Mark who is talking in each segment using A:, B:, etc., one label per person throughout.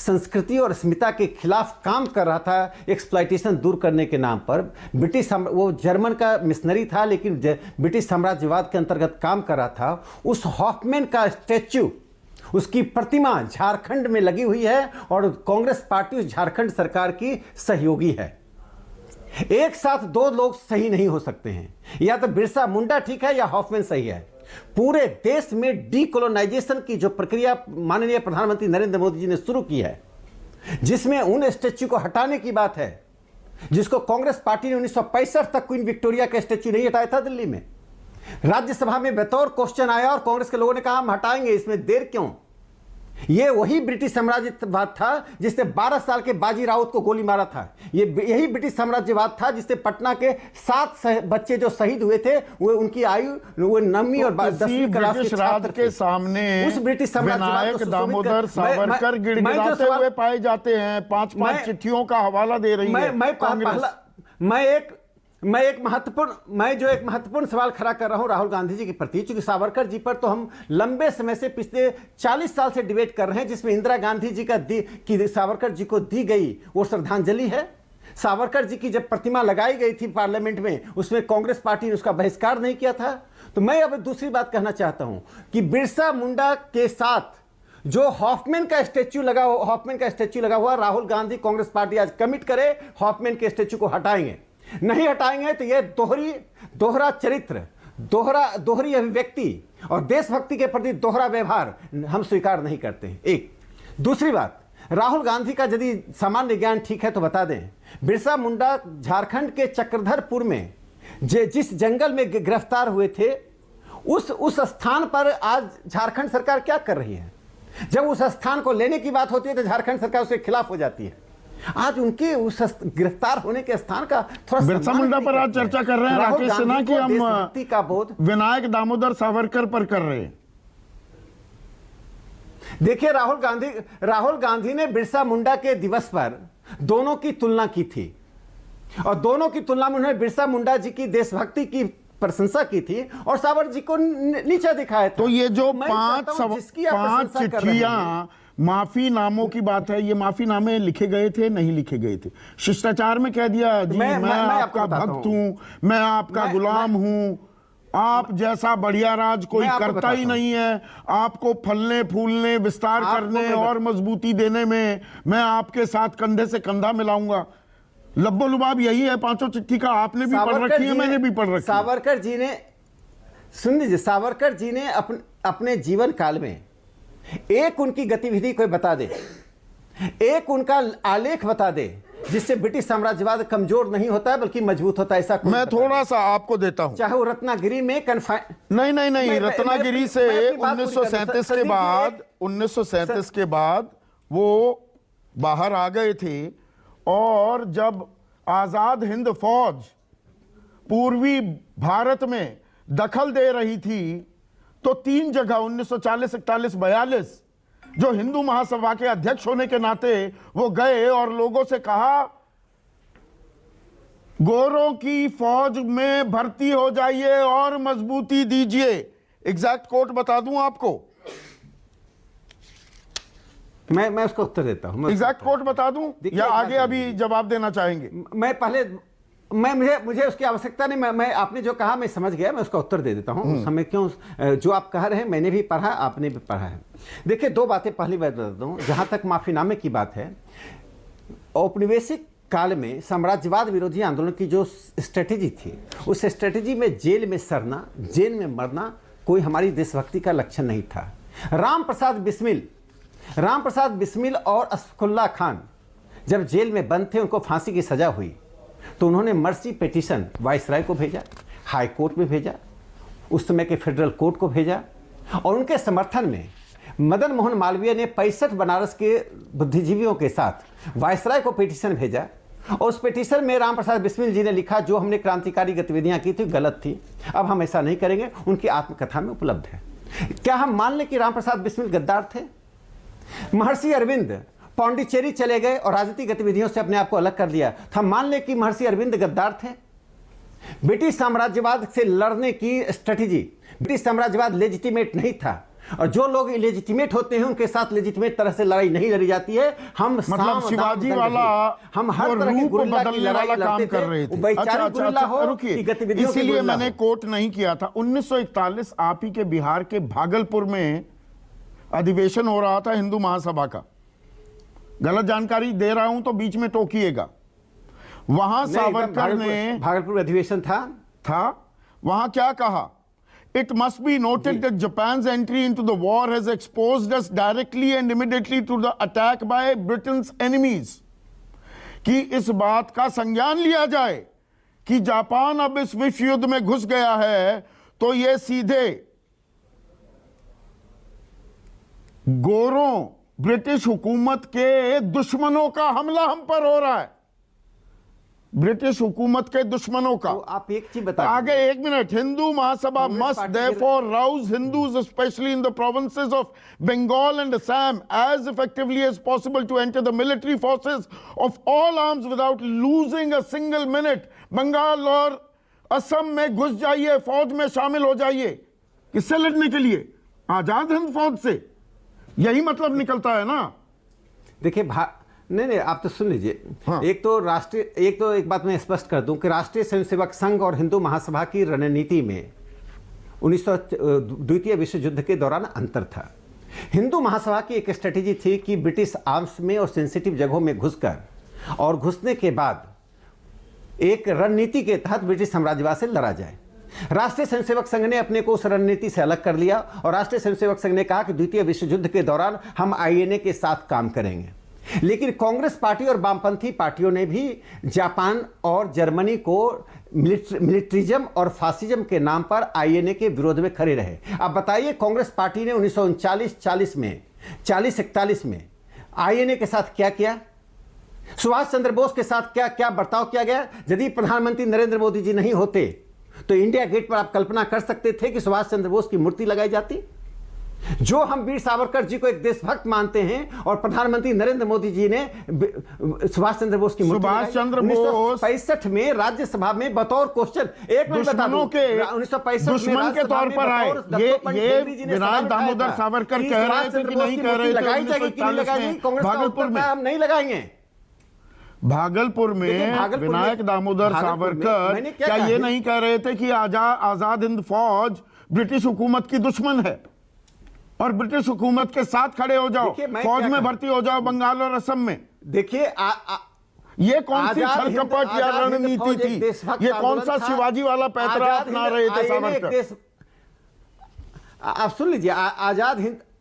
A: संस्कृति और अस्मिता के खिलाफ काम कर रहा था, एक्सप्लॉयटेशन दूर करने के नाम पर। वो जर्मन का मिशनरी था, लेकिन ब्रिटिश साम्राज्यवाद के अंतर्गत काम कर रहा था। उस हॉफमैन का स्टैच्यू, उसकी प्रतिमा झारखंड में लगी हुई है और कांग्रेस पार्टी उस झारखंड सरकार की सहयोगी है। एक साथ दो लोग सही नहीं हो सकते हैं, या तो बिरसा मुंडा ठीक है या हॉफमैन सही है। पूरे देश में डीकोलोनाइजेशन की जो प्रक्रिया माननीय प्रधानमंत्री नरेंद्र मोदी जी ने शुरू की है, जिसमें उन स्टैच्यू को हटाने की बात है, जिसको कांग्रेस पार्टी ने 1965 तक क्वीन विक्टोरिया का स्टैच्यू नहीं हटाया था दिल्ली में। राज्यसभा में बतौर क्वेश्चन आया और कांग्रेस के लोगों ने कहा हम हटाएंगे, इसमें देर क्यों। ये वही ब्रिटिश साम्राज्यवाद था जिसने 12 साल के बाजी राउत को गोली मारा था। यही ब्रिटिश साम्राज्यवाद था जिससे पटना के 7 बच्चे जो शहीद हुए थे, वो उनकी आयु वो 9वीं और 10वीं क्लास के छात्र
B: के सामने
A: उस ब्रिटिश साम्राज्यवाद को
B: दामोदर सावरकर गिड़गिड़ाते हुए पाए जाते हैं। 5-5 चिट्ठियों का हवाला दे रही है कांग्रेस।
A: मैं जो एक महत्वपूर्ण सवाल खड़ा कर रहा हूं राहुल गांधी जी के प्रति, क्योंकि सावरकर जी पर तो हम लंबे समय से पिछले 40 साल से डिबेट कर रहे हैं, जिसमें इंदिरा गांधी जी की सावरकर जी को दी गई वो श्रद्धांजलि है। सावरकर जी की जब प्रतिमा लगाई गई थी पार्लियामेंट में, उसमें कांग्रेस पार्टी ने उसका बहिष्कार नहीं किया था। तो मैं अब दूसरी बात कहना चाहता हूं कि बिरसा मुंडा के साथ जो हॉफमैन का स्टैच्यू लगा हुआ, राहुल गांधी कांग्रेस पार्टी आज कमिट करे हॉफमैन के स्टैच्यू को हटाएंगे। नहीं हटाएंगे तो यह दोहरा चरित्र, दोहरी अभिव्यक्ति और देशभक्ति के प्रति दोहरा व्यवहार हम स्वीकार नहीं करते हैं। एक दूसरी बात, राहुल गांधी का यदि सामान्य ज्ञान ठीक है तो बता दें, बिरसा मुंडा झारखंड के चक्रधरपुर में जिस जंगल में गिरफ्तार हुए थे, उस स्थान पर आज झारखंड सरकार क्या कर रही है। जब उस स्थान को लेने की बात होती है तो झारखंड सरकार उसके खिलाफ हो जाती है। आज उनके उस गिरफ्तार होने के स्थान का थोड़ा
B: बिरसा मुंडा पर आज चर्चा कर रहे हैं राकेश सिन्हा की, हम
A: का बोध
B: विनायक दामोदर सावरकर पर कर रहे हैं।
A: देखिए, राहुल गांधी ने बिरसा मुंडा के दिवस पर दोनों की तुलना की थी और दोनों की तुलना में उन्होंने बिरसा मुंडा जी की देशभक्ति की प्रशंसा की थी और सावर जी को नीचा दिखाया था।
B: तो ये जो 5 चिट्ठियां माफीनामों की बात है, ये माफीनामे लिखे गए थे नहीं लिखे गए थे? शिष्टाचार में कह दिया जी मैं आपका भक्त हूं, मैं आपका गुलाम हूं, आप जैसा बढ़िया राज कोई करता ही नहीं है, आपको फलने फूलने विस्तार करने और मजबूती देने में मैं आपके साथ कंधे से कंधा मिलाऊंगा। लब्बो लुबाब यही है 5 चिट्ठी का। आपने भी पढ़ रखी है, मैंने भी पढ़ रखी है।
A: सावरकर जी ने, सुन लीजिए, सावरकर जी ने अपने जीवन काल में एक उनकी गतिविधि कोई बता दे, एक उनका आलेख बता दे जिससे ब्रिटिश साम्राज्यवाद कमजोर नहीं होता है बल्कि मजबूत होता है। ऐसा
B: मैं थोड़ा सा आपको देता हूं,
A: चाहे वो रत्नागिरी में
B: नहीं रत्नागिरी से 1937 के बाद वो बाहर आ गए थे और जब आजाद हिंद फौज पूर्वी भारत में दखल दे रही थी तो 3 जगह 1940, 41, 42 जो हिंदू महासभा के अध्यक्ष होने के नाते वो गए और लोगों से कहा गोरों की फौज में भर्ती हो जाइए और मजबूती दीजिए। एग्जैक्ट कोट बता दूं आपको,
A: मैं उसका उत्तर देता हूं।
B: एग्जैक्ट कोट बता दूं या आगे अभी जवाब देना चाहेंगे?
A: मुझे उसकी आवश्यकता नहीं। मैं आपने जो कहा मैं समझ गया, मैं उसका उत्तर दे देता हूं। उस समय क्यों जो आप कह रहे हैं मैंने भी पढ़ा, आपने भी पढ़ा है। देखिए, 2 बातें पहली बात बता दूं। जहां तक माफीनामे की बात है, औपनिवेशिक काल में साम्राज्यवाद विरोधी आंदोलन की जो स्ट्रेटेजी थी, उस स्ट्रेटेजी में जेल में सड़ना, जेल में मरना कोई हमारी देशभक्ति का लक्षण नहीं था। राम प्रसाद बिस्मिल और असफुल्ला खान जब जेल में बंद थे, उनको फांसी की सजा हुई तो उन्होंने मर्सी पिटीशन वाइसराय को भेजा, हाई कोर्ट में भेजा, उस समय के फेडरल कोर्ट को भेजा और उनके समर्थन में मदन मोहन मालवीय ने 65 बनारस के बुद्धिजीवियों के साथ वाइसराय को पिटीशन भेजा और उस पिटीशन में राम प्रसाद बिस्मिल जी ने लिखा जो हमने क्रांतिकारी गतिविधियां की थी गलत थी, अब हम ऐसा नहीं करेंगे। उनकी आत्मकथा में उपलब्ध है। क्या हम मान लें कि राम प्रसाद बिस्मिल गद्दार थे? महर्षि अरविंद पौंडीचेरी चले गए और राजनीतिक गतिविधियों से अपने आप को अलग कर लिया, तो हम मान लें कि महर्षि अरविंद गद्दार थे? ब्रिटिश साम्राज्यवाद से लड़ने की स्ट्रेटेजी, ब्रिटिश साम्राज्यवाद लेजिटिमेट नहीं था, और जो लोग इलेजिटिमेट होते हैं उनके साथ लेजिटिमेट तरह से लड़ाई नहीं लड़ी जाती है। हम
B: मतलब शिवाजी वाला
A: हम हर तरह की गुरिल्ला की लड़ाई
B: काम कर रहे थे। रुकिए, इसीलिए मैंने कोट नहीं किया था। 1941 आप ही के बिहार के भागलपुर में अधिवेशन हो रहा था हिंदू महासभा का। गलत जानकारी दे रहा हूं तो बीच में टोकिएगा। वहां सावरकर ने,
A: भागलपुर अधिवेशन था,
B: वहां क्या कहा? It must be noted that Japan's entry into the war has exposed us directly and immediately to the attack by Britain's enemies. कि इस बात का संज्ञान लिया जाए कि जापान अब इस विश्व युद्ध में घुस गया है तो ये सीधे गोरों, ब्रिटिश हुकूमत के दुश्मनों का हमला हम पर हो रहा है। ब्रिटिश हुकूमत के दुश्मनों का।
A: तो आप एक चीज बता
B: आगे, एक minute. Hindu Mahasabha must therefore rouse Hindus, especially in the provinces of Bengal and Assam, as effectively as possible to enter the military forces of all arms without losing a single minute. Bengal और असम में घुस जाइए, फौज में शामिल हो जाइए। किससे लड़ने के लिए? आजाद हिंद फौज से। यही मतलब निकलता है ना।
A: देखिए नहीं, आप तो सुन लीजिए।
B: हाँ।
A: एक बात मैं स्पष्ट कर दूं कि राष्ट्रीय स्वयंसेवक संघ और हिंदू महासभा की रणनीति में द्वितीय विश्व युद्ध के दौरान अंतर था। हिंदू महासभा की एक स्ट्रेटेजी थी कि ब्रिटिश आर्म्स में और सेंसिटिव जगहों में घुसकर और घुसने के बाद एक रणनीति के तहत ब्रिटिश साम्राज्यवाद से लड़ा जाए। राष्ट्रीय स्वयंसेवक संघ ने अपने को उस रणनीति से अलग कर लिया और राष्ट्रीय स्वयंसेवक संघ ने कहा कि द्वितीय विश्व युद्ध के दौरान हम आईएनए के साथ काम करेंगे। लेकिन कांग्रेस पार्टी और वामपंथी पार्टियों ने भी जापान और जर्मनी को मिलिट्रिज्म और फासिज्म के नाम पर आईएनए के विरोध में खड़े रहे। अब बताइए, कांग्रेस पार्टी ने 1939-41 में 40-41 में आईएनए के साथ क्या किया? सुभाष चंद्र बोस के साथ क्या क्या बर्ताव किया गया? यदि प्रधानमंत्री नरेंद्र मोदी जी नहीं होते तो इंडिया गेट पर आप कल्पना कर सकते थे कि सुभाष चंद्र बोस की मूर्ति लगाई जाती? जो हम वीर सावरकर जी को एक देशभक्त मानते हैं और प्रधानमंत्री नरेंद्र मोदी जी ने सुभाष चंद्र बोस की मूर्ति
B: सुभाष चंद्र बोस
A: 1965 में राज्यसभा में बतौर क्वेश्चन, एक मिनट बता दूं, 1965
B: दुश्मन के तौर पर आए। ये विनायक दामोदर सावरकर कह रहे थे कि नहीं कह रहे थे।
A: लगाई जाएगी कि नहीं लगाएगी? कांग्रेस
B: भागलपुर में
A: हम नहीं लगाएंगे।
B: भागलपुर में विनायक दामोदर सावरकर क्या ये नहीं कह रहे थे कि आजाद हिंद फौज ब्रिटिश हुकूमत की दुश्मन है और ब्रिटिश हुकूमत के साथ खड़े हो जाओ, फौज में भर्ती हो जाओ बंगाल और असम में? देखिए ये कौन सी छलकपट या रणनीति थी? ये कौन सा शिवाजी वाला पैतरा अपना रहे थे सावरकर?
A: आप सुन लीजिए,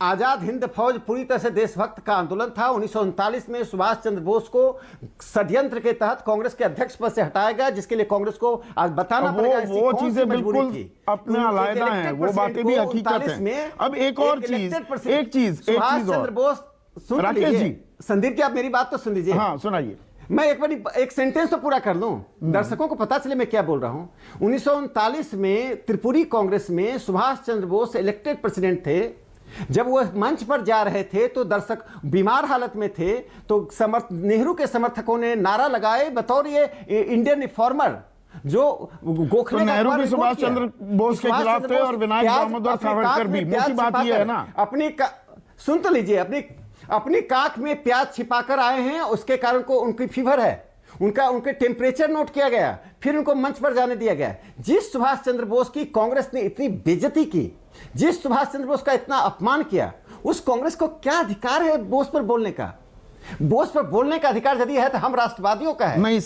A: आजाद हिंद फौज पूरी तरह से देशभक्त का आंदोलन था। 1939 में सुभाष चंद्र बोस को षड्यंत्र के तहत कांग्रेस के अध्यक्ष पद से हटाया गया, जिसके लिए कांग्रेस को आज बताना पड़ेगा
B: वो चीजें बिल्कुल अपने अलग हैं, वो बातें भी हकीकत हैं। अब एक और चीज सुभाष चंद्र बोस, सुन लीजिए संदीप जी, आप मेरी बात तो सुन लीजिए। हाँ सुनाइए।
A: मैं एक सेंटेंस तो पूरा कर लूं, दर्शकों को पता चले मैं क्या बोल रहा हूं। 1939 में त्रिपुरी कांग्रेस में सुभाष चंद्र बोस इलेक्टेड प्रेसिडेंट थे। जब वो मंच पर जा रहे थे तो दर्शक बीमार हालत में थे, तो नेहरू के समर्थकों ने नारा लगाए बतौर ये इंडियन रिफॉर्मर, जो गोखले
B: तो नेहरू भी सुभाष चंद्र बोस के खिलाफ थे और विनायक दामोदर सावरकर भी। मुख्य बात ये है ना,
A: सुन तो लीजिए, अपनी काख में प्याज छिपाकर आए हैं, उसके कारण को उनकी फीवर है, उनके टेम्परेचर नोट किया गया, फिर उनको मंच पर जाने दिया गया। जिस सुभाष चंद्र बोस की कांग्रेस ने इतनी बेइज्जती की, जिस सुभाष चंद्र बोस का इतना अपमान किया, उस कांग्रेस को क्या अधिकार है बोस पर बोलने का? बोस पर बोलने का अधिकार यदि है तो हम राष्ट्रवादियों का है।
B: नहीं।